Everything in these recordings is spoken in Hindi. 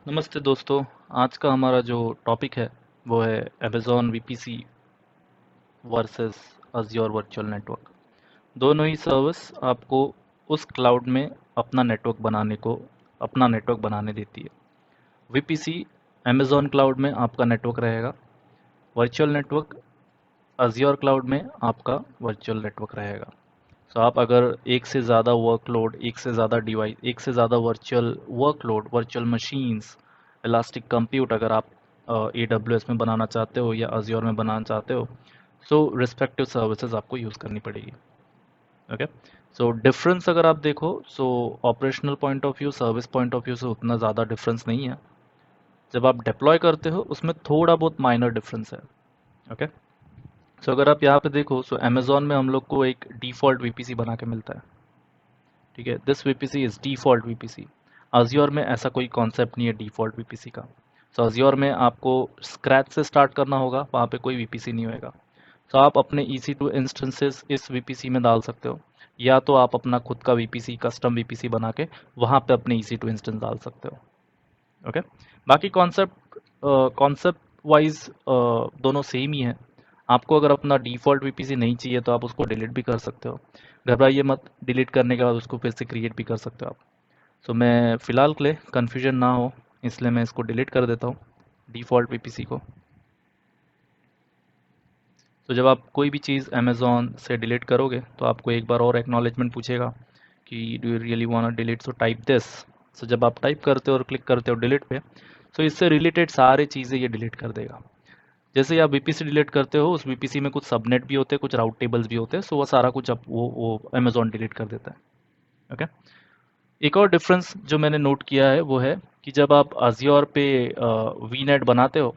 नमस्ते दोस्तों। आज का हमारा जो टॉपिक है वो है Amazon VPC versus Azure virtual network. दोनों ही सर्विस आपको उस क्लाउड में अपना नेटवर्क बनाने देती है। वीपीसी अमेज़ॉन क्लाउड में आपका नेटवर्क रहेगा, वर्चुअल नेटवर्क अज़्योर क्लाउड में आपका वर्चुअल नेटवर्क रहेगा। सो आप अगर एक से ज़्यादा वर्कलोड, एक से ज़्यादा डिवाइस, एक से ज़्यादा virtual workload, virtual machines, elastic compute अगर आप AWS में बनाना चाहते हो या अज्योर में बनाना चाहते हो, सो रिस्पेक्टिव सर्विसेज आपको यूज़ करनी पड़ेगी। ओके। सो डिफरेंस अगर आप देखो, so operational point of view, service point of view से उतना ज़्यादा डिफरेंस नहीं है। जब आप डिप्लॉय करते हो उसमें थोड़ा बहुत माइनर डिफरेंस है। ओके। सो अगर आप यहाँ पे देखो, सो अमेजोन में हम लोग को एक डिफ़ॉल्ट वीपीसी बना के मिलता है। ठीक है, this VPC is default VPC. Azure में ऐसा कोई कॉन्सेप्ट नहीं है डिफ़ॉल्ट वीपीसी का। सो अज्योर में आपको स्क्रैच से स्टार्ट करना होगा, वहाँ पे कोई वीपीसी नहीं होएगा। तो आप अपने EC2 इंस्टेंसेस इस वीपीसी में डाल सकते हो, या तो आप अपना खुद का वीपीसी, कस्टम वीपीसी बना के वहाँ पे अपने EC2 इंस्टेंस डाल सकते हो। ओके। बाकी कॉन्सेप्ट कॉन्सेप्ट वाइज दोनों सेम ही है। आपको अगर अपना डिफ़ॉल्ट वीपीसी नहीं चाहिए तो आप उसको डिलीट भी कर सकते हो। घबराइए मत, डिलीट करने के बाद उसको फिर से क्रिएट भी कर सकते हो आप। सो मैं फ़िलहाल के लिए कन्फ्यूजन ना हो इसलिए मैं इसको डिलीट कर देता हूँ, डिफ़ॉल्ट वीपीसी को। तो जब आप कोई भी चीज़ अमेज़ॉन से डिलीट करोगे तो आपको एक बार और एक्नॉलेजमेंट पूछेगा कि do you really want delete, so type this. So जब आप टाइप करते हो और क्लिक करते हो डिलीट पे, सो इससे रिलेटेड सारी चीज़ें ये डिलीट कर देगा। जैसे ही आप वीपीसी डिलीट करते हो, उस वीपीसी में कुछ सबनेट भी होते हैं, कुछ राउट टेबल्स भी होते हैं, सो वो सारा कुछ अब वो अमेज़ॉन डिलीट कर देता है। ओके। एक और डिफरेंस जो मैंने नोट किया है वो है कि जब आप अज़्योर पे वीनेट बनाते हो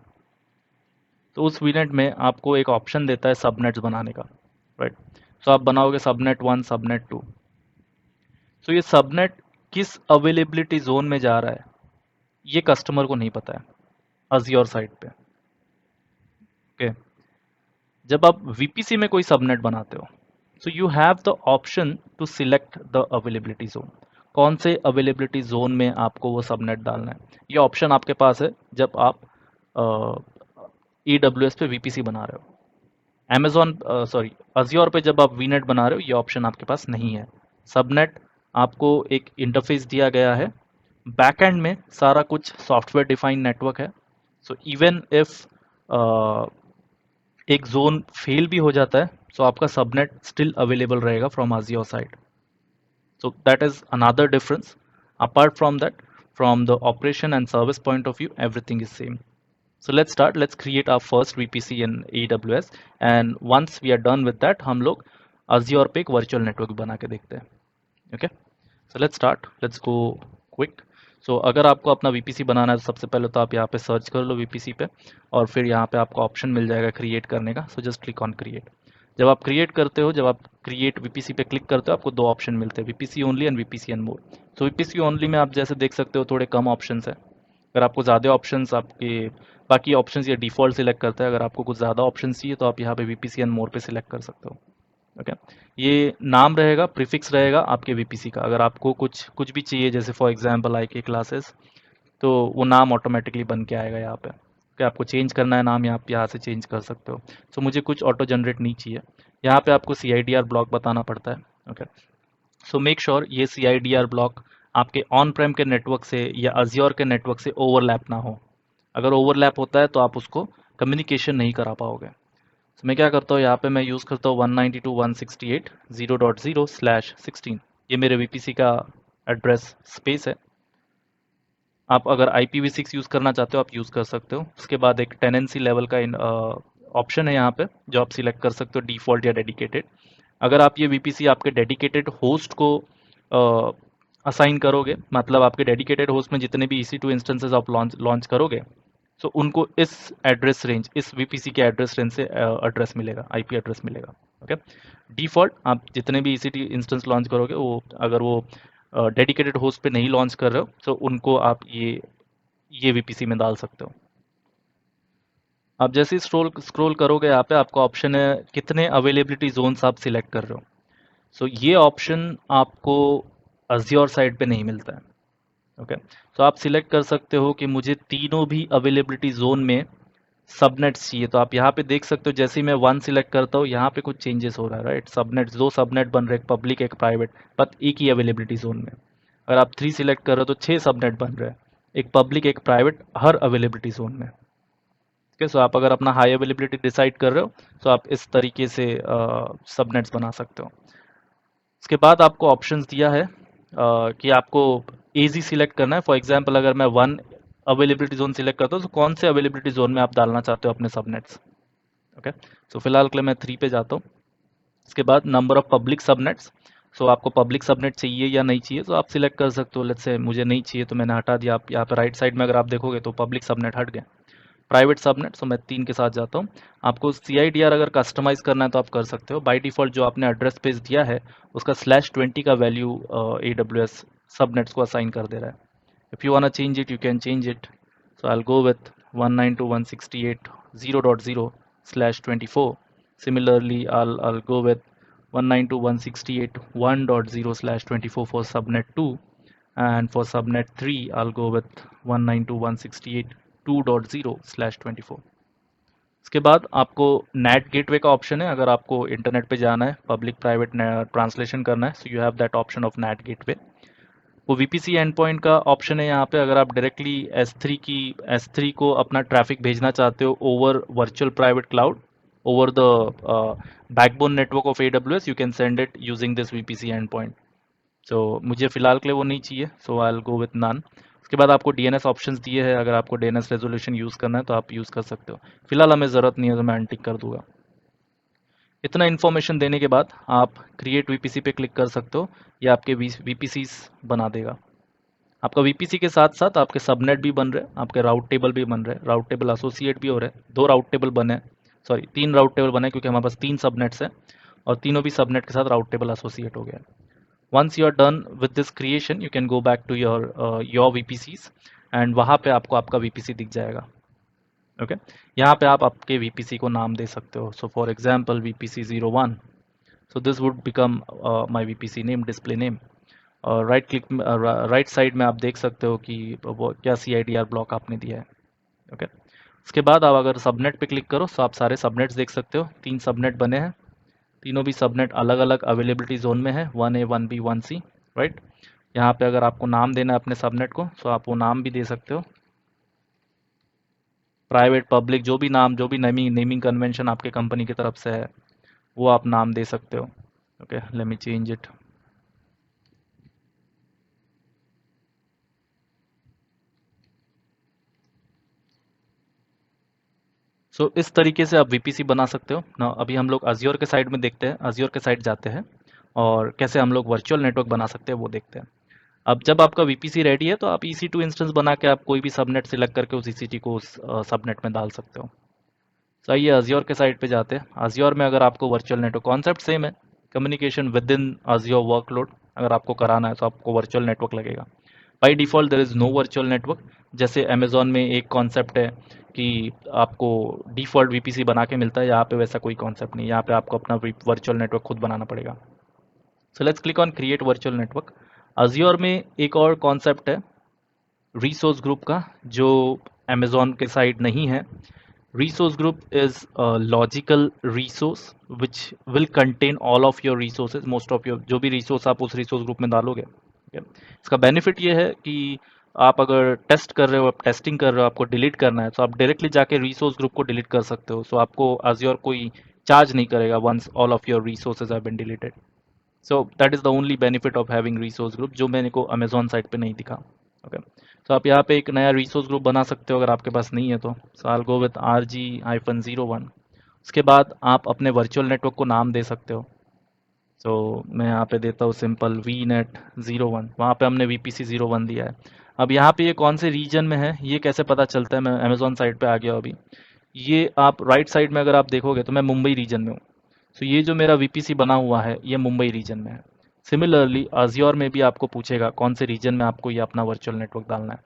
तो उस वीनेट में आपको एक ऑप्शन देता है सबनेट्स बनाने का, राइट। सो आप बनाओगे सबनेट 1, सबनेट 2। सो ये सबनेट किस अवेलेबिलिटी जोन में जा रहा है ये कस्टमर को नहीं पता है अज़्योर साइड पे। ओके। जब आप वीपीसी में कोई सबनेट बनाते हो, so you have the option to select the availability zone. कौन से अवेलेबिलिटी जोन में आपको वो सबनेट डालना है, ये ऑप्शन आपके पास है जब आप AWS पे वीपीसी बना रहे हो। Amazon सॉरी अज्योर पे जब आप वीनेट बना रहे हो ये ऑप्शन आपके पास नहीं है। सबनेट आपको एक इंटरफेस दिया गया है, बैकएंड में सारा कुछ सॉफ्टवेयर डिफाइंड नेटवर्क है। सो इवन इफ एक जोन फेल भी हो जाता है तो आपका सबनेट स्टिल अवेलेबल रहेगा from Azure side. So that is another difference. Apart from that, from the operation and service point of view, everything is same. So let's start. Let's create our first VPC in AWS, and once we are done with that, हम लोग Azure पे एक virtual network बना के देखते हैं. Okay? So let's start. Let's go quick. So अगर आपको अपना VPC बनाना है तो सबसे पहले तो आप यहाँ पे सर्च कर लो VPC पे, और फिर यहाँ पे आपको ऑप्शन मिल जाएगा क्रिएट करने का। So just click on create. जब आप क्रिएट करते हो, जब आप क्रिएट वीपीसी पे क्लिक करते हो, आपको दो ऑप्शन मिलते हैं, VPC only and VPC and more. So VPC only में आप जैसे देख सकते हो थोड़े कम ऑप्शंस है। अगर आपको ज़्यादा ऑप्शंस, आपके बाकी ऑप्शंस ये डिफ़ॉल्ट सिलेक्ट करता है। अगर आपको कुछ ज़्यादा ऑप्शंस चाहिए तो आप यहाँ पे वीपीसी एंड मोर पे सिलेक्ट कर सकते हो। ओके। ये नाम रहेगा, प्रीफिक्स रहेगा आपके वीपीसी का। अगर आपको कुछ कुछ भी चाहिए, जैसे फॉर एग्जांपल IK क्लासेस, तो वो नाम ऑटोमेटिकली बन के आएगा यहाँ पे। कि आपको चेंज करना है नाम, आप यहाँ से चेंज कर सकते हो। सो मुझे कुछ ऑटो जनरेट नहीं चाहिए। यहाँ पे आपको CIDR ब्लॉक बताना पड़ता है। ओके। सो मेक श्योर ये CIDR ब्लॉक आपके ऑन प्रेम के नेटवर्क से या अज्योर के नेटवर्क से ओवरलैप ना हो। अगर ओवरलैप होता है तो आप उसको कम्युनिकेशन नहीं करा पाओगे। तो मैं क्या करता हूँ, यहाँ पे मैं यूज़ करता हूँ 192.168.0.0/16। ये मेरे VPC का एड्रेस स्पेस है। आप अगर IPv6 यूज़ करना चाहते हो आप यूज़ कर सकते हो। उसके बाद एक टेनेंसी लेवल का ऑप्शन है यहाँ पे जो आप सिलेक्ट कर सकते हो, डिफ़ॉल्ट या डेडिकेटेड। अगर आप ये VPC आपके डेडिकेटेड होस्ट को असाइन करोगे, मतलब आपके डेडिकेटेड होस्ट में जितने भी EC2 इंस्टेंसेस आप लॉन्च लॉन्च करोगे, तो उनको इस एड्रेस रेंज, इस VPC के एड्रेस रेंज से एड्रेस मिलेगा, IP एड्रेस मिलेगा। ओके। डिफ़ॉल्ट आप जितने भी EC2 इंस्टेंस लॉन्च करोगे, वो अगर वो डेडिकेटेड होस्ट पे नहीं लॉन्च कर रहे हो तो उनको आप ये VPC में डाल सकते हो। आप जैसे ही स्क्रॉल करोगे यहाँ पे आपका ऑप्शन है कितने अवेलेबिलिटी जोन्स आप सिलेक्ट कर रहे हो। सो ये ऑप्शन आपको अज्योर साइड पे नहीं मिलता है। ओके, तो आप सिलेक्ट कर सकते हो कि मुझे तीनों भी अवेलेबिलिटी जोन में सबनेट्स चाहिए। तो आप यहाँ पे देख सकते हो, जैसे ही मैं वन सिलेक्ट करता हूँ यहाँ पे कुछ चेंजेस हो रहा है, राइट। सबनेट्स, दो सबनेट बन रहे हैं, एक पब्लिक एक प्राइवेट, बट एक ही अवेलेबिलिटी जोन में। अगर आप थ्री सिलेक्ट कर रहे हो तो छः सबनेट बन रहे हैं, एक पब्लिक एक प्राइवेट हर अवेलेबिलिटी जोन में। ठीक है, सो आप अगर अपना हाई अवेलेबिलिटी डिसाइड कर रहे हो तो आप इस तरीके से सबनेट्स बना सकते हो। इसके बाद आपको ऑप्शंस दिया है कि आपको एजी सिलेक्ट करना है। फॉर एग्जांपल अगर मैं वन अवेलेबिलिटी जोन सिलेक्ट करता हूँ तो कौन से अवेलेबिलिटी जोन में आप डालना चाहते हो अपने सबनेट्स। ओके, सो फिलहाल के लिए मैं 3 पे जाता हूँ। इसके बाद नंबर ऑफ पब्लिक सबनेट्स, सो आपको पब्लिक सबनेट चाहिए या नहीं चाहिए तो आप सिलेक्ट कर सकते हो। लेट्स से मुझे नहीं चाहिए तो मैंने हटा दिया। आप यहाँ पे राइट साइड में अगर आप देखोगे तो पब्लिक सबनेट हट गए। प्राइवेट सबनेट, सो मैं 3 के साथ जाता हूँ। आपको CIDR अगर कस्टमाइज करना है तो आप कर सकते हो। बाय डिफ़ॉल्ट जो आपने एड्रेस पेज दिया है उसका /20 का वैल्यू AWS सबनेट्स को असाइन कर दे रहा है। If you want change it you can change it. So I will go with 192.168.0.0/24. Similarly, I'll go with 192.168.1.0/24 for subnet 2, and for subnet 3 I'll go with 192.168.2.0/24. इसके बाद आपको नेट गेटवे का ऑप्शन है। अगर आपको इंटरनेट पे जाना है, पब्लिक प्राइवेट ट्रांसलेशन करना है, सो you have that option of net gateway. वो VPC एंड पॉइंट का ऑप्शन है यहाँ पे। अगर आप डायरेक्टली S3 को अपना ट्रैफिक भेजना चाहते हो over virtual private cloud, over the backbone network of AWS, you can send it using this VPC end point. So मुझे फिलहाल के लिए वो नहीं चाहिए, so I will go with none. उसके बाद आपको DNS ऑप्शंस दिए हैं। अगर आपको DNS रेजोल्यूशन यूज़ करना है तो आप यूज़ कर सकते हो। फिलहाल हमें ज़रूरत नहीं है तो मैं अनटिक कर दूंगा। इतना इन्फॉर्मेशन देने के बाद आप क्रिएट VPC पे क्लिक कर सकते हो। ये आपके VPCs बना देगा। आपका VPC के साथ साथ आपके सबनेट भी बन रहे हैं, आपके राउट टेबल भी बन रहे हैं, राउट टेबल एसोसिएट भी हो रहे हैं। 2 राउट टेबल बने हैं, सॉरी 3 राउट टेबल बने हैं, क्योंकि हमारे पास 3 सबनेट्स हैं और तीनों भी सबनेट के साथ राउट टेबल एसोसिएट हो गया है। Once you are done with this creation you can go back to your VPCs and वहाँ पे आपको आपका VPC दिख जाएगा। ओके, यहाँ पे आप आपके VPC को नाम दे सकते हो। So for example VPC01, so this would become my VPC name, display name. और राइट साइड में आप देख सकते हो कि वो क्या CIDR ब्लॉक आपने दिया है। ओके, इसके बाद आप अगर सबनेट पे क्लिक करो तो आप सारे सबनेट्स देख सकते हो। 3 सबनेट बने हैं, तीनों भी सबनेट अलग अलग अवेलेबिलिटी जोन में है, 1A 1B 1C, राइट। यहाँ पे अगर आपको नाम देना है अपने सबनेट को तो आप वो नाम भी दे सकते हो, प्राइवेट पब्लिक, जो भी नाम, जो भी नेमिंग कन्वेंशन आपके कंपनी की तरफ से है वो आप नाम दे सकते हो। Okay, let me change it. So इस तरीके से आप VPC बना सकते हो ना। अभी हम लोग अज्योर के साइड में देखते हैं, अज्योर के साइड जाते हैं और कैसे हम लोग वर्चुअल नेटवर्क बना सकते हैं वो देखते हैं। अब जब आपका VPC रेडी है तो आप EC2 इंस्टेंस बना के आप कोई भी सबनेट सिलेक्ट करके उस EC2 को उस सबनेट में डाल सकते हो। तो आइए अज्योर के साइड पे जाते हैं। अज्योर में अगर आपको वर्चुअल नेटवर्क, कॉन्सेप्ट सेम है, communication within Azure workload अगर आपको कराना है तो आपको वर्चुअल नेटवर्क लगेगा। By default there is no virtual network. जैसे अमेज़न में एक कॉन्सेप्ट है कि आपको डिफ़ॉल्ट VPC बना के मिलता है, यहाँ पे वैसा कोई कॉन्सेप्ट नहीं है। यहाँ पे आपको अपना वर्चुअल नेटवर्क खुद बनाना पड़ेगा। So let's click on create virtual network. Azure में एक और कॉन्सेप्ट है रिसोर्स ग्रुप का, जो अमेज़न के साइड नहीं है। Resource group is a logical resource which will contain all of your resources, most of your जो भी resource आप उस resource group में डालोगे। ठीक है? इसका benefit ये है कि आप अगर टेस्ट कर रहे हो, आप टेस्टिंग कर रहे हो, आपको डिलीट करना है तो आप डायरेक्टली जाके रिसोर्स ग्रुप को डिलीट कर सकते हो। सो आपको Azure कोई चार्ज नहीं करेगा once all of your resources have been deleted. So that is the only benefit of having resource group, जो मैंने को अमेजॉन साइट पे नहीं दिखा। ओके, तो आप यहाँ पे एक नया रिसोर्स ग्रुप बना सकते हो अगर आपके पास नहीं है तो। So I will go with RG-01। उसके बाद आप अपने वर्चुअल नेटवर्क को नाम दे सकते हो। सो मैं यहाँ पे देता हूँ सिंपल VNet-01, वहाँ पे हमने VPC-01 दिया है। अब यहाँ पे ये कौन से रीजन में है ये कैसे पता चलता है, मैं अमेजॉन साइट पे आ गया अभी। ये आप राइट साइड में अगर आप देखोगे तो मैं मुंबई रीजन में हूँ। सो ये जो मेरा VPC बना हुआ है ये मुंबई रीजन में है। सिमिलरली अज्योर में भी आपको पूछेगा कौन से रीजन में आपको ये अपना वर्चुअल नेटवर्क डालना है।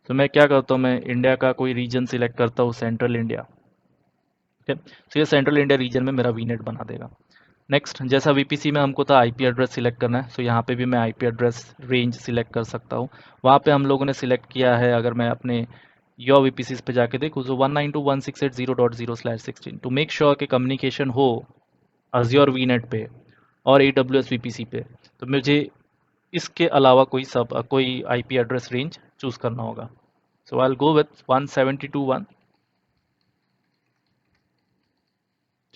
तो मैं क्या करता हूँ, मैं इंडिया का कोई रीजन सिलेक्ट करता हूँ, सेंट्रल इंडिया। ठीक है, तो ये सेंट्रल इंडिया रीजन में मेरा VNet बना देगा। नेक्स्ट, जैसा वीपीसी में हमको था आईपी एड्रेस सिलेक्ट करना है, सो यहाँ पे भी मैं आईपी एड्रेस रेंज सिलेक्ट कर सकता हूँ। वहाँ पे हम लोगों ने सिलेक्ट किया है, अगर मैं अपने योर वीपीसी पे जाके देखूँ तो 192.168.0.0/16 टू मेक श्योर कि कम्युनिकेशन हो अज्योर वीनेट पे और AWS वीपीसी पे, तो मुझे इसके अलावा कोई आईपी एड्रेस रेंज चूज करना होगा। सो आई विल गो विथ 172.1।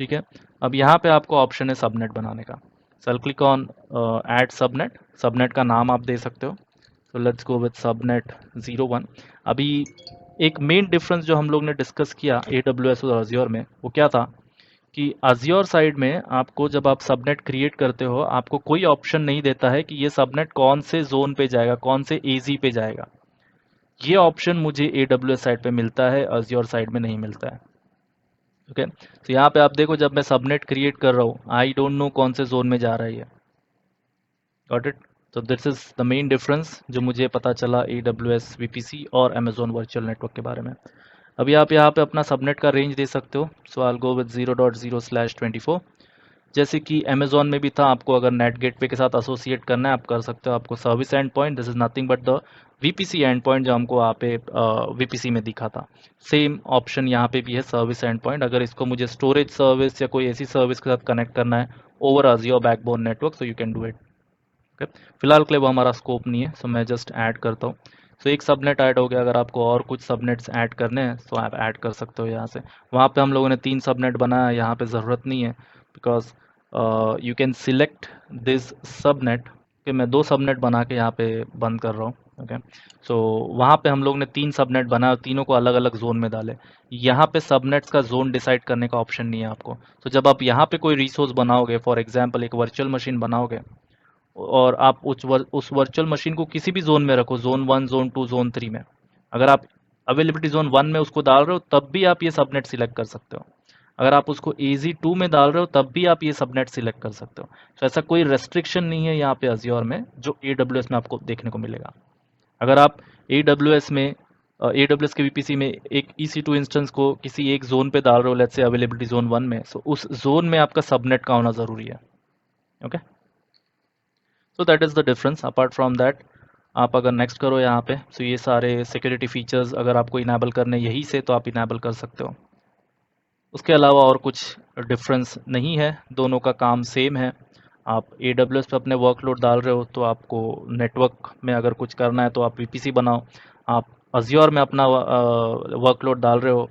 ठीक है, अब यहाँ पे आपको ऑप्शन है सबनेट बनाने का। So I click on add subnet. Subnet का नाम आप दे सकते हो। So let's go with subnet 01। अभी एक मेन डिफरेंस जो हम लोग ने डिस्कस किया AWS और अज्योर में, वो क्या था कि अज्योर साइड में आपको जब आप सबनेट क्रिएट करते हो, आपको कोई ऑप्शन नहीं देता है कि ये सबनेट कौन से जोन पे जाएगा, कौन से एजी पे जाएगा। ये ऑप्शन मुझे AWS साइड पे मिलता है, अज्योर साइड में नहीं मिलता है। ओके, तो यहाँ पे आप देखो, जब मैं सबनेट क्रिएट कर रहा हूँ, आई डोंट नो कौन से जोन में जा रहा है ये। Got it? तो this is the main difference जो मुझे पता चला AWS VPC और Amazon वर्चुअल नेटवर्क के बारे में। अभी आप यहाँ पे अपना सबनेट का रेंज दे सकते हो। सो आई विल गो विद 0.0/24। जैसे कि अमेजोन में भी था, आपको अगर नेट गेटवे के साथ एसोसिएट करना है आप कर सकते हो। आपको service and point, this is nothing but the VPC and point जो हमको वहाँ पे वीपीसी में दिखा था, सेम ऑप्शन यहाँ पे भी है, सर्विस एंड पॉइंट। अगर इसको मुझे स्टोरेज सर्विस या कोई ऐसी सर्विस के साथ कनेक्ट करना है over Ajio backbone network, so you can do it. Okay, फिलहाल के लिए वो हमारा स्कोप नहीं है, सो मैं जस्ट ऐड करता हूँ। सो एक सबनेट ऐड हो गया। अगर आपको और कुछ सबनेट्स ऐड करने हैं तो आप ऐड कर सकते हो यहाँ से। वहाँ पे हम लोगों ने 3 सबनेट बनाया, यहाँ पे ज़रूरत नहीं है, because you can select this subnet कि मैं 2 सबनेट बना के यहाँ पे बंद कर रहा हूँ। ओके, सो वहाँ पे हम लोग ने 3 सबनेट बनाया और तीनों को अलग अलग जोन में डाले। यहाँ पे सबनेट्स का जोन डिसाइड करने का ऑप्शन नहीं है आपको। तो जब आप यहाँ पे कोई रिसोर्स बनाओगे, फॉर एग्जाम्पल एक वर्चुअल मशीन बनाओगे, और आप उस वर्चुअल मशीन को किसी भी जोन में रखो, जोन 1, जोन 2, जोन 3 में, अगर आप अवेलेबिलिटी जोन 1 में उसको डाल रहे हो तब भी आप ये सबनेट सिलेक्ट कर सकते हो। अगर आप उसको AZ2 में डाल रहे हो तब भी आप ये सबनेट सिलेक्ट कर सकते हो। तो ऐसा कोई रेस्ट्रिक्शन नहीं है यहाँ पे अज्योर में जो AWS में आपको देखने को मिलेगा। अगर आप AWS में AWS के VPC में एक EC2 इंस्टेंस को किसी एक जोन पे डाल रहे हो, लेट्स से अवेलेबिलिटी जोन 1 में, सो उस जोन में आपका सबनेट का होना ज़रूरी है। Okay, so that is the difference. Apart from that, आप अगर नेक्स्ट करो यहाँ पे, सो ये सारे सिक्योरिटी फीचर्स अगर आपको इनेबल करने यहीं से तो आप इनेबल कर सकते हो। उसके अलावा और कुछ डिफरेंस नहीं है, दोनों का काम सेम है। आप AWS पे अपने वर्कलोड डाल रहे हो तो आपको नेटवर्क में अगर कुछ करना है तो आप VPC बनाओ। आप अज्योर में अपना वर्कलोड डाल रहे हो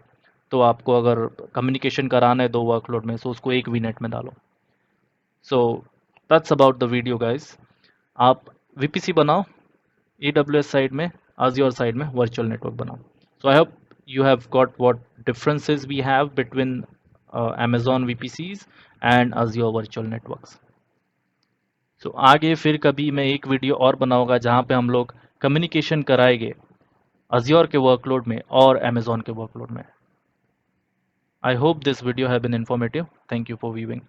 तो आपको अगर कम्युनिकेशन कराना है 2 वर्कलोड में, सो उसको एक VNet में डालो। So that's about the video guys. आप VPC बनाओ AWS साइड में, Azure साइड में वर्चुअल नेटवर्क बनाओ। So I hope you have got what differences we have between Amazon VPCs and Azure virtual networks. So आगे फिर कभी मैं एक वीडियो और बनाऊंगा जहाँ पे हम लोग कम्युनिकेशन कराएंगे Azure के वर्कलोड में और Amazon के वर्कलोड में। I hope this video have been informative. Thank you for viewing.